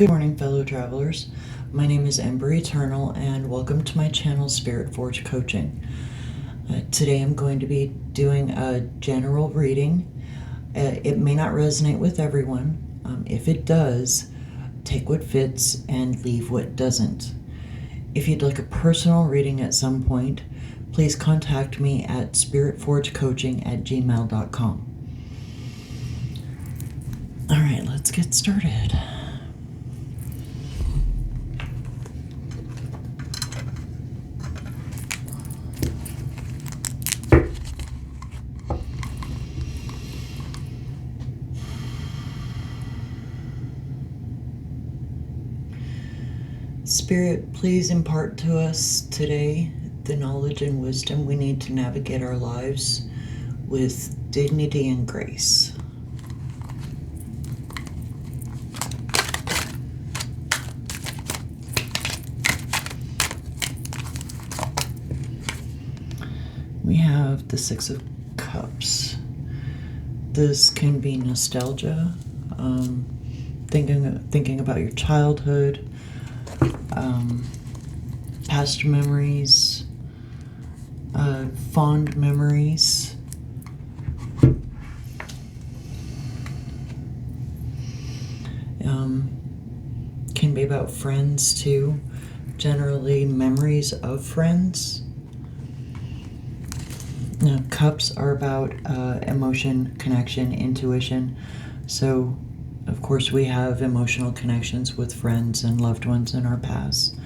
Good morning, fellow travelers. My name is Ember Aeternal, and welcome to my channel, Spritforgecoaching. Today I'm going to be doing a general reading. It may not resonate with everyone. If it does, take what fits and leave what doesn't. If you'd like a personal reading at some point, please contact me at spritforgecoaching@gmail.com. All right, let's get started. Spirit, please impart to us today the knowledge and wisdom we need to navigate our lives with dignity and grace. We have the Six of Cups. This can be nostalgia, thinking about your childhood, past memories, fond memories. Can be about friends too, generally memories of friends. Now, cups are about emotion, connection, intuition. So, of course, we have emotional connections with friends and loved ones in our past.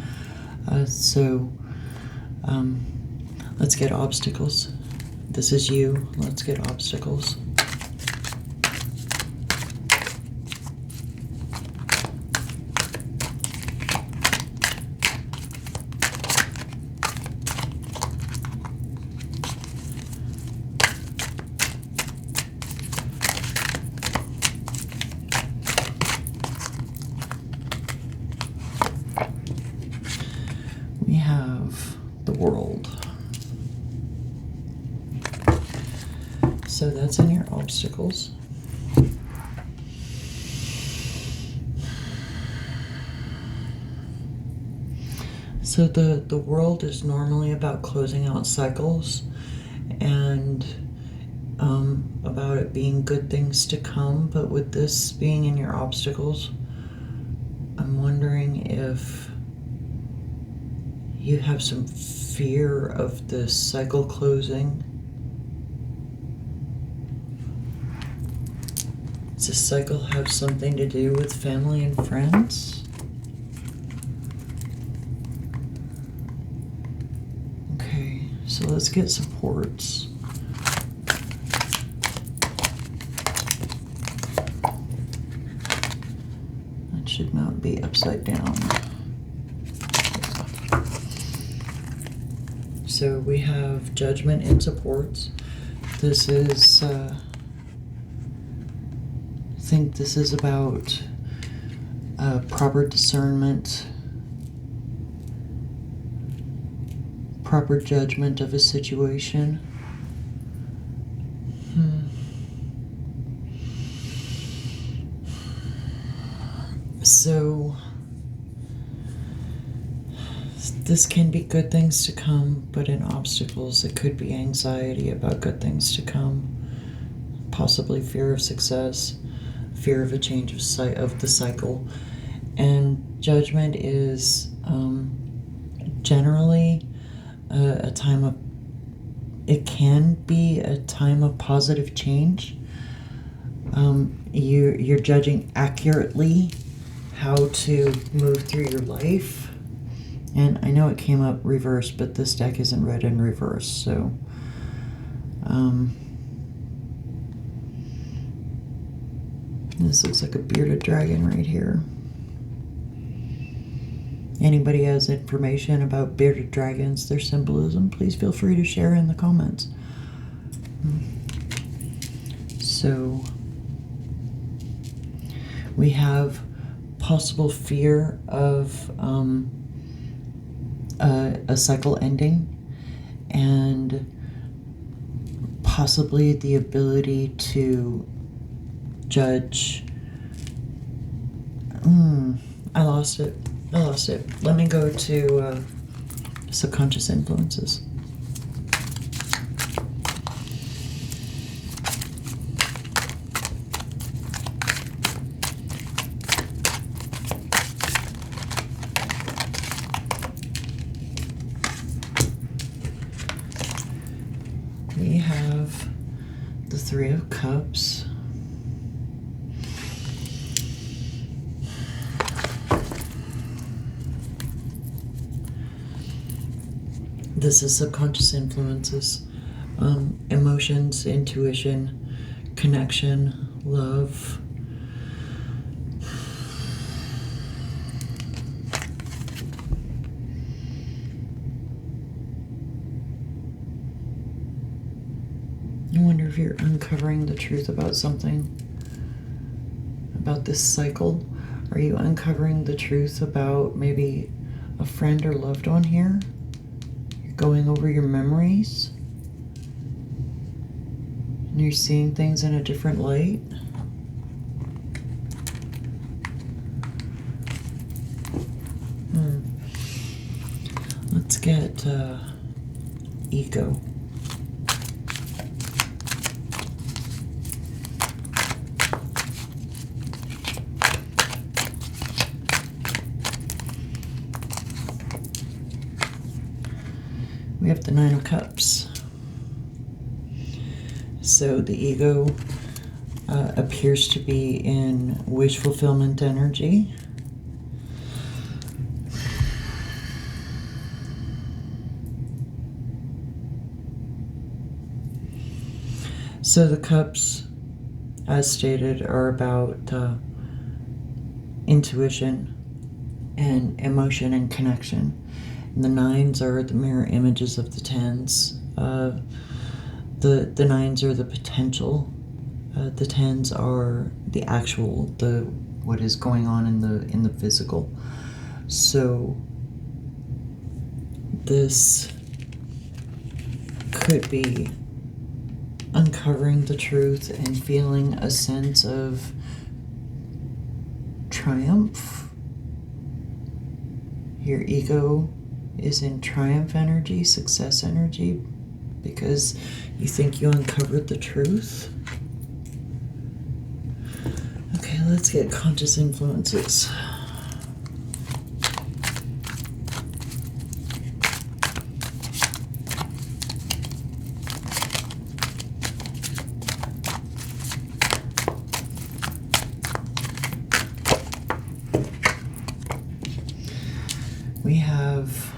Let's get obstacles. This is you. Let's get obstacles. We have the World. So that's in your obstacles. So the World is normally about closing out cycles and about it being good things to come, but with this being in your obstacles, I'm wondering if you have some fear of this cycle closing. Does this cycle have something to do with family and friends? Okay, so let's get supports. That should not be upside down. So we have Judgment and supports. This is, I think this is about proper discernment, proper judgment of a situation. So this can be good things to come, but in obstacles, it could be anxiety about good things to come, possibly fear of success, fear of a change of the cycle. And judgment is generally a time of, it can be a time of positive change. You're judging accurately how to move through your life. And I know it came up reversed, but this deck isn't read in reverse, so this looks like a bearded dragon right here. Anybody has information about bearded dragons, their symbolism, please feel free to share in the comments. So we have possible fear of a cycle ending, and possibly the ability to judge I lost it. Let me go to subconscious influences. We have the Three of Cups. This is subconscious influences, emotions, intuition, connection, love. I wonder if you're uncovering the truth about something, about this cycle. Are you uncovering the truth about maybe a friend or loved one here? Going over your memories, and you're seeing things in a different light. Let's get ego. We have the Nine of Cups. So the ego appears to be in wish fulfillment energy. So the cups, as stated, are about intuition and emotion and connection. And the nines are the mirror images of the tens. The nines are the potential. The tens are the actual, what is going on in the physical. So this could be uncovering the truth and feeling a sense of triumph. Your ego is in triumph energy, success energy, because you think you uncovered the truth. Okay, let's get conscious influences. We have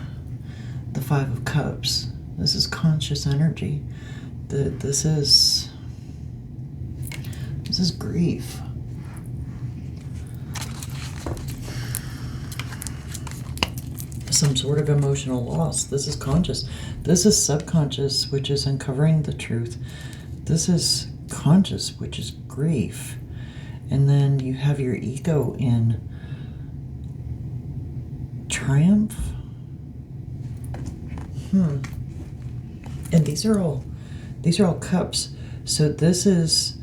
the Five of Cups. This is conscious energy. This is grief. Some sort of emotional loss. This is conscious. This is subconscious, which is uncovering the truth. This is conscious, which is grief. And then you have your ego in triumph. And these are all cups. So this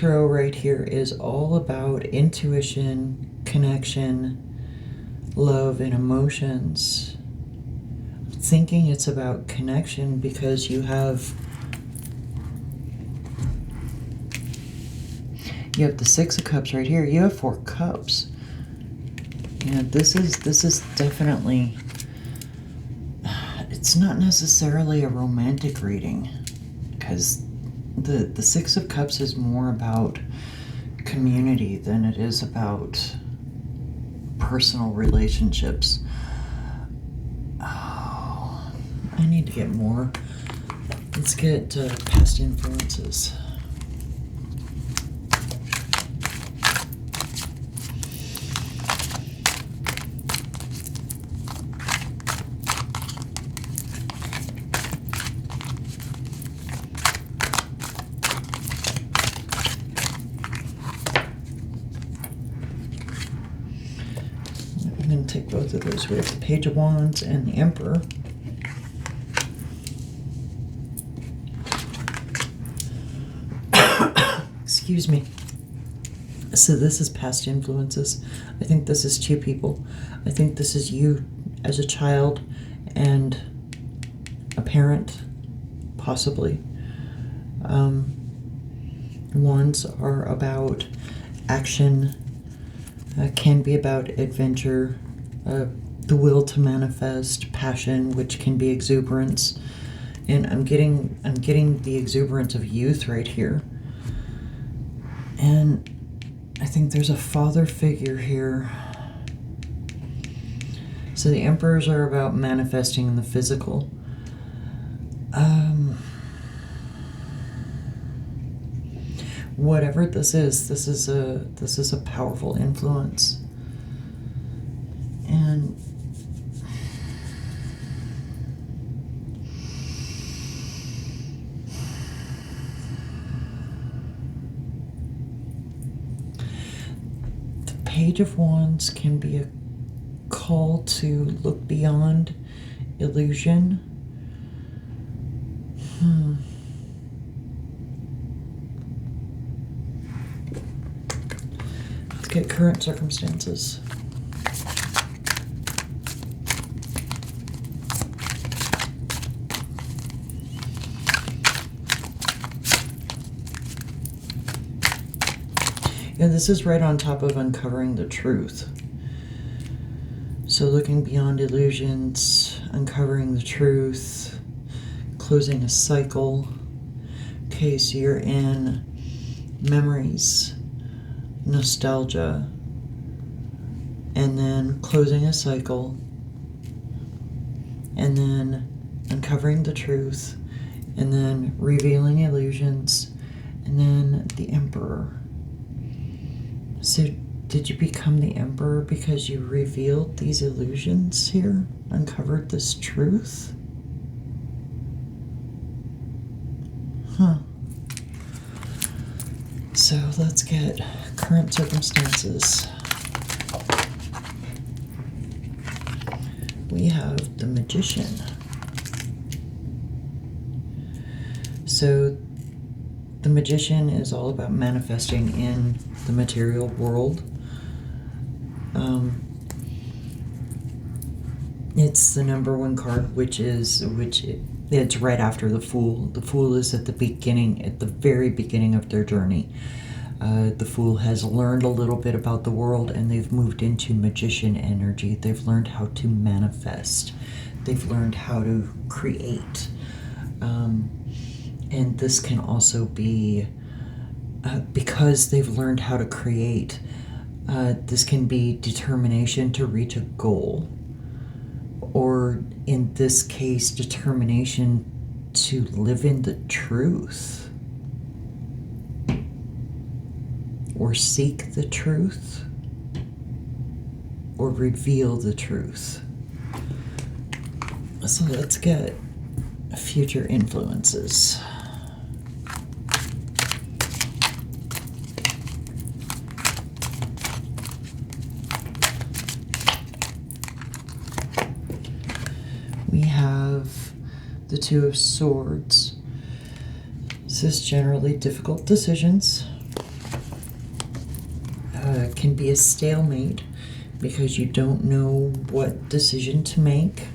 row right here is all about intuition, connection, love, and emotions. I'm thinking it's about connection because you have the Six of Cups right here. You have Four Cups. This is definitely, it's not necessarily a romantic reading, because the Six of Cups is more about community than it is about personal relationships. Oh, I need to get more. Let's get past influences. I'm going to take both of those. We have the Page of Wands and the Emperor. Excuse me. So this is past influences. I think this is two people. I think this is you as a child and a parent, possibly. Ones are about action, can be about adventure, the will to manifest, passion, which can be exuberance. And I'm getting the exuberance of youth right here. And I think there's a father figure here. So the emperors are about manifesting in the physical. Whatever this is a powerful influence. And the Page of Wands can be a call to look beyond illusion. Let's get current circumstances. Yeah, this is right on top of uncovering the truth. So looking beyond illusions, uncovering the truth, closing a cycle. Okay, so you're in memories, nostalgia, and then closing a cycle, and then uncovering the truth, and then revealing illusions, and then the Emperor. So did you become the Emperor because you revealed these illusions here? Uncovered this truth? Huh. So let's get current circumstances. We have the Magician. So the Magician is all about manifesting in the material world. It's the number one card, it's right after the Fool. The Fool is at the very beginning of their journey. The Fool has learned a little bit about the world, and they've moved into Magician energy. They've learned how to manifest. They've learned how to create. And this can also be, because they've learned how to create, this can be determination to reach a goal. Or in this case, determination to live in the truth. Or seek the truth. Or reveal the truth. So let's get future influences. We have the Two of Swords. This is generally difficult decisions. Can be a stalemate because you don't know what decision to make.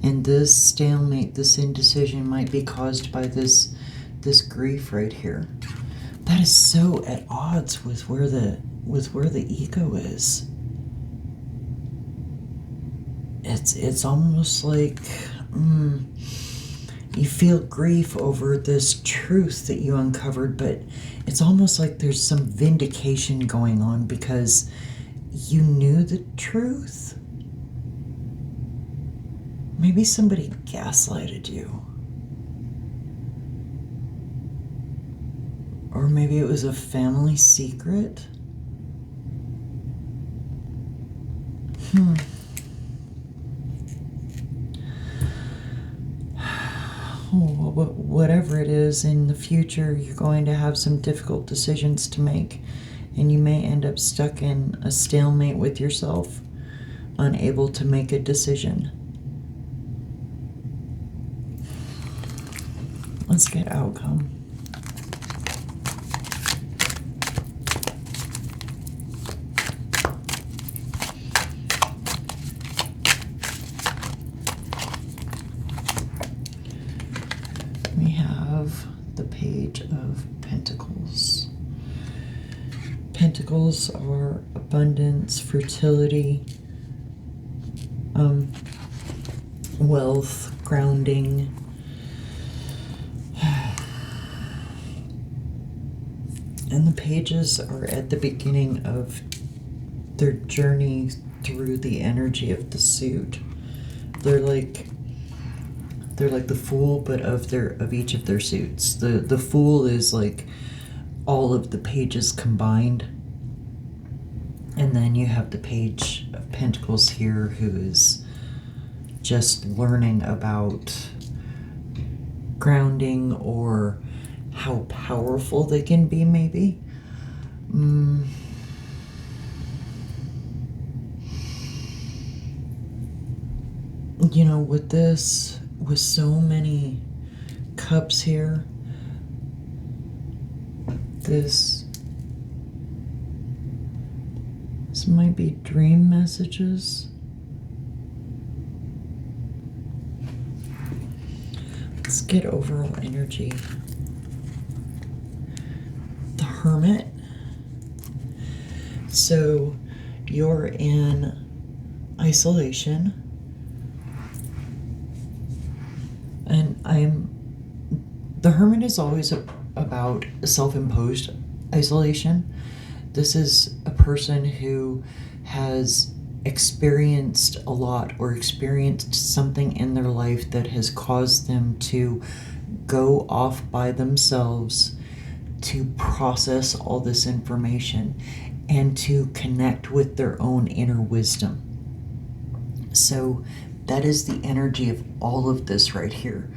And this stalemate, this indecision might be caused by this grief right here. That is so at odds with where the ego is. It's almost like you feel grief over this truth that you uncovered, but it's almost like there's some vindication going on because you knew the truth. Maybe somebody gaslighted you. Or maybe it was a family secret. Whatever it is, in the future, you're going to have some difficult decisions to make. And you may end up stuck in a stalemate with yourself. unable to make a decision. Let's get outcome. We have the Page of Pentacles. Pentacles are abundance, fertility, wealth, grounding. And the pages are at the beginning of their journey through the energy of the suit. They're like the Fool, but of each of their suits. The Fool is like all of the pages combined. And then you have the Page of Pentacles here, who is just learning about grounding or how powerful they can be, maybe. You know, with this, with so many cups here, this might be dream messages. Let's get overall energy. The Hermit. So you're in isolation. And the Hermit is always about self-imposed isolation. This is a person who has experienced a lot or experienced something in their life that has caused them to go off by themselves to process all this information and to connect with their own inner wisdom. So that is the energy of all of this right here.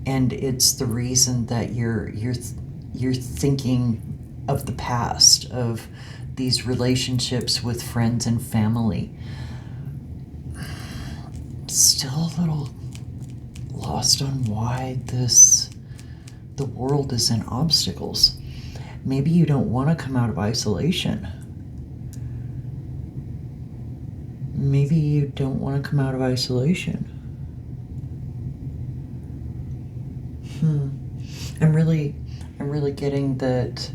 And it's the reason that you're thinking of the past, of these relationships with friends and family. Still a little lost on why the world is in obstacles. Maybe you don't want to come out of isolation. Maybe you don't want to come out of isolation. I'm really getting that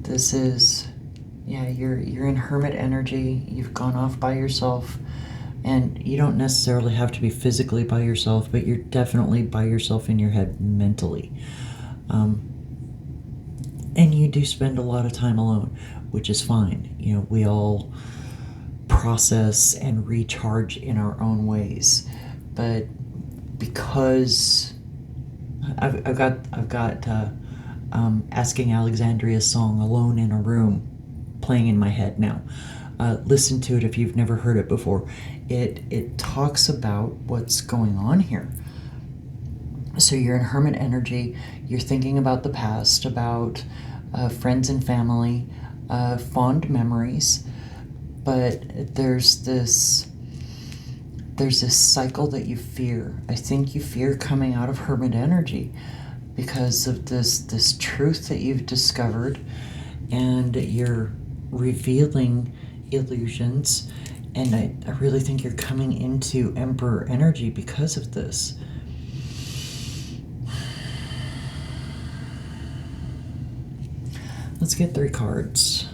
this is, yeah, you're in Hermit energy. You've gone off by yourself, and you don't necessarily have to be physically by yourself, but you're definitely by yourself in your head mentally. And you do spend a lot of time alone, which is fine. You know, we all process and recharge in our own ways, but because I've got Asking Alexandria's song "Alone in a Room" playing in my head now. Listen to it if you've never heard it before. It talks about what's going on here. So you're in Hermit energy. You're thinking about the past, about friends and family, fond memories. But there's this cycle that you fear. I think you fear coming out of Hermit energy because of this truth that you've discovered, and you're revealing illusions. And I really think you're coming into Emperor energy because of this. Let's get 3 cards.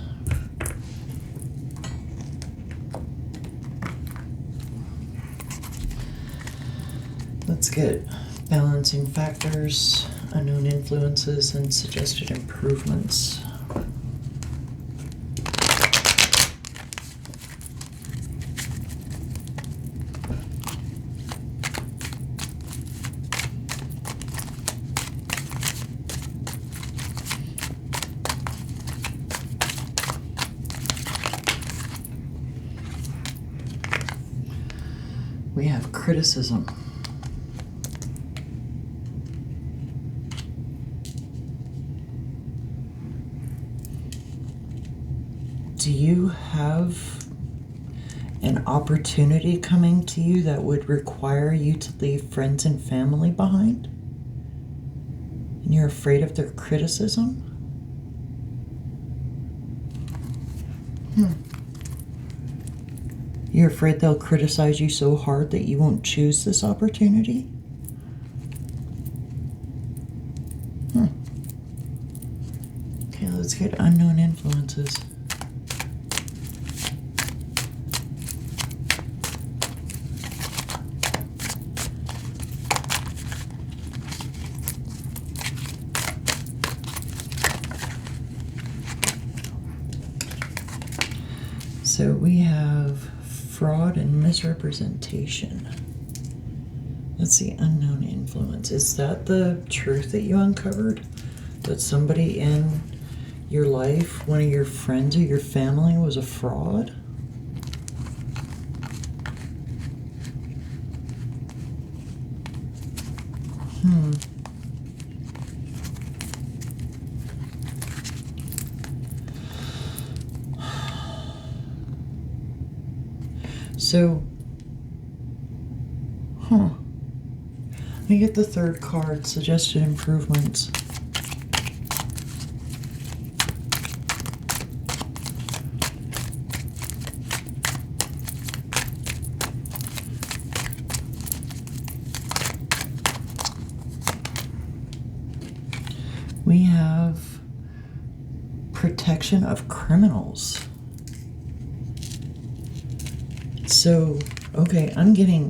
Let's get balancing factors, unknown influences, and suggested improvements. We have criticism. Do you have an opportunity coming to you that would require you to leave friends and family behind? And you're afraid of their criticism? You're afraid they'll criticize you so hard that you won't choose this opportunity? Okay, let's get unknown influences. So we have fraud and misrepresentation. Let's see, unknown influence. Is that the truth that you uncovered? That somebody in your life, one of your friends or your family, was a fraud? So, let me get the third card, suggested improvements. We have protection of criminals. So, okay, I'm getting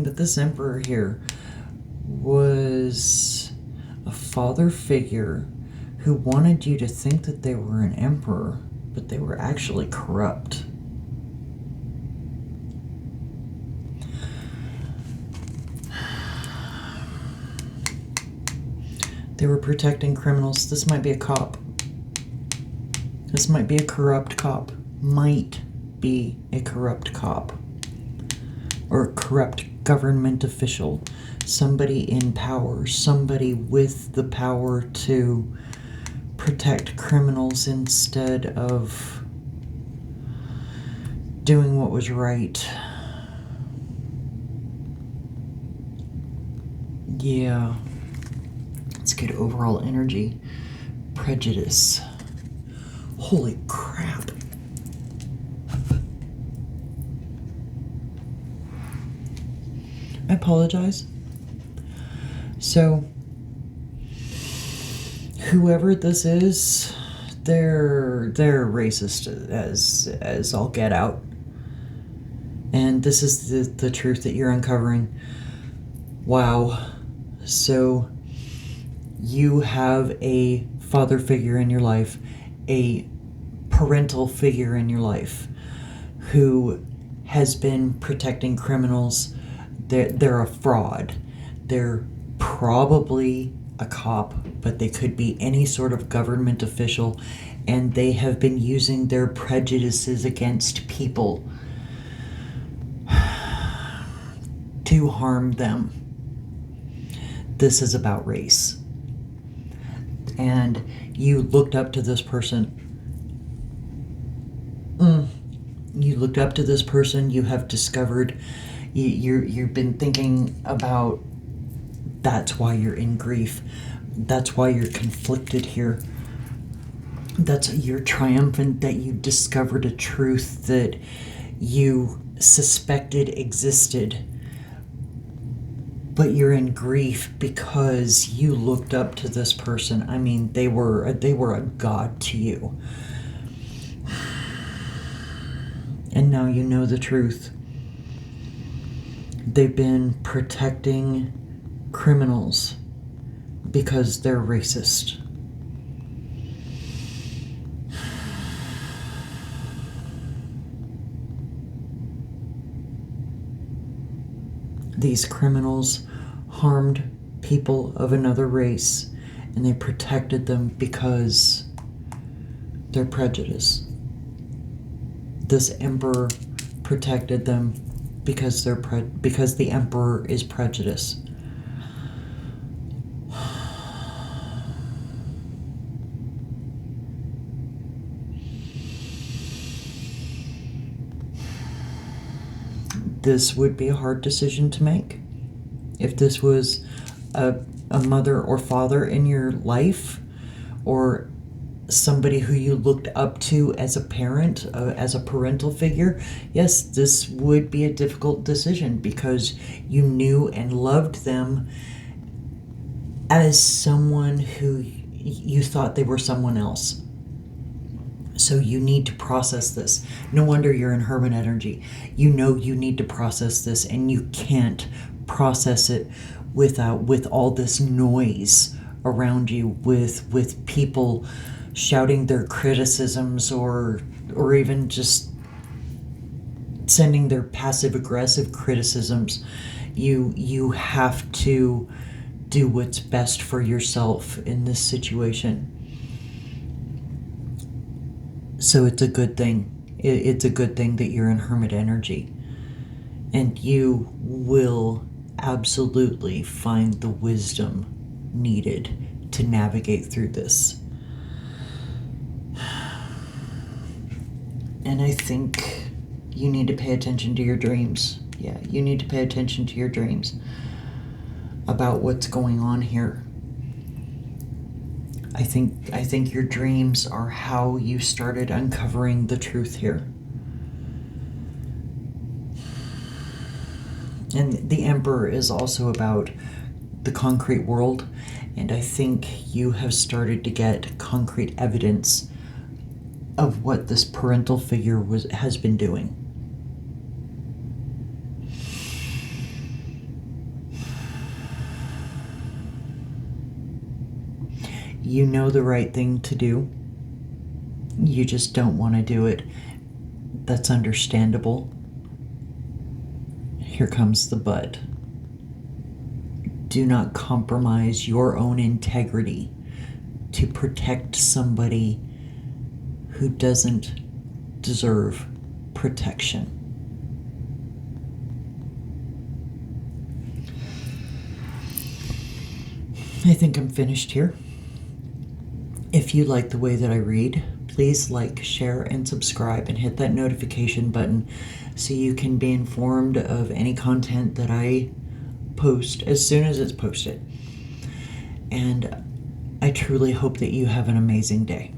that this emperor here was a father figure who wanted you to think that they were an emperor, but they were actually corrupt. They were protecting criminals. This might be a cop. This might be a corrupt cop. Might be a corrupt cop. Or a corrupt government official. Somebody in power. Somebody with the power to protect criminals instead of doing what was right. Yeah. Let's get overall energy. Prejudice. Holy crap. I apologize. So, whoever this is, they're racist as all get out. And this is the truth that you're uncovering. Wow. So, you have a father figure in your life, a parental figure in your life, who has been protecting criminals. They're a fraud. They're probably a cop, but they could be any sort of government official, and they have been using their prejudices against people to harm them. This is about race. And you looked up to this person. You looked up to this person. You have discovered. You've been thinking about. That's why you're in grief. That's why you're conflicted here. You're triumphant that you discovered a truth that you suspected existed. But you're in grief because you looked up to this person. I mean, they were a god to you. And now you know the truth. They've been protecting criminals because they're racist. These criminals harmed people of another race, and they protected them because they're prejudiced. This emperor protected them because because the emperor is prejudiced. this would be a hard decision to make. If this was a mother or father in your life, or somebody who you looked up to as a parent, as a parental figure, yes, this would be a difficult decision because you knew and loved them as someone who you thought they were someone else. So you need to process this. No wonder you're in Hermit energy. You know you need to process this, and you can't process it with all this noise around you, with people shouting their criticisms, or even just sending their passive aggressive criticisms. You have to do what's best for yourself in this situation. So it's a good thing. It's a good thing that you're in Hermit energy. And you will absolutely find the wisdom needed to navigate through this. And I think you need to pay attention to your dreams. Yeah, you need to pay attention to your dreams about what's going on here. I think your dreams are how you started uncovering the truth here. And the Emperor is also about the concrete world, and I think you have started to get concrete evidence of what this parental figure has been doing. You know the right thing to do. You just don't want to do it. That's understandable. Here comes the but. Do not compromise your own integrity to protect somebody who doesn't deserve protection. I think I'm finished here. If you like the way that I read, please like, share, and subscribe, and hit that notification button so you can be informed of any content that I post as soon as it's posted. And I truly hope that you have an amazing day.